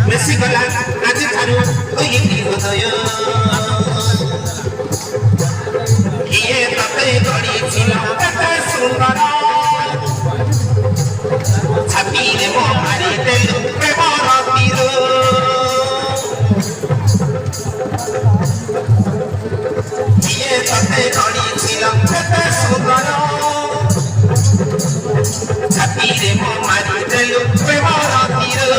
Mesigala aji tharu oyini hodoyo kiye tate gori chilo tate sundara chapire mo mari delu premor tiro kiye tate gori chilo tate sundara chapire mo mari delu premor tiro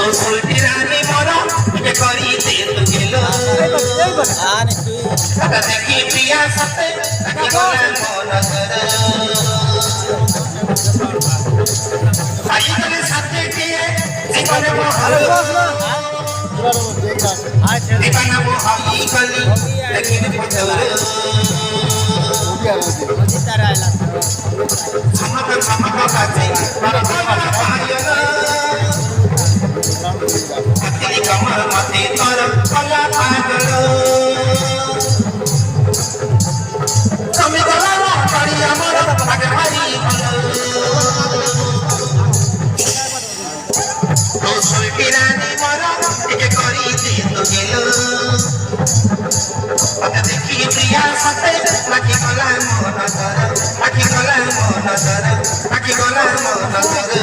Sultirani moro ke kari tir gelo ada dekhi priya sate golan mona kara ai kale sate kiye jibane mo jibane mo ai kali lekin pachara samaka kaje para ayana Mati kamar mati taram kala pagalo Kami galaro kari amara bage hari balo Sultirani mara eke kari dito gelo Ate dekhi priya sate maki golan mona kara maki golan mona kara maki golan mona kara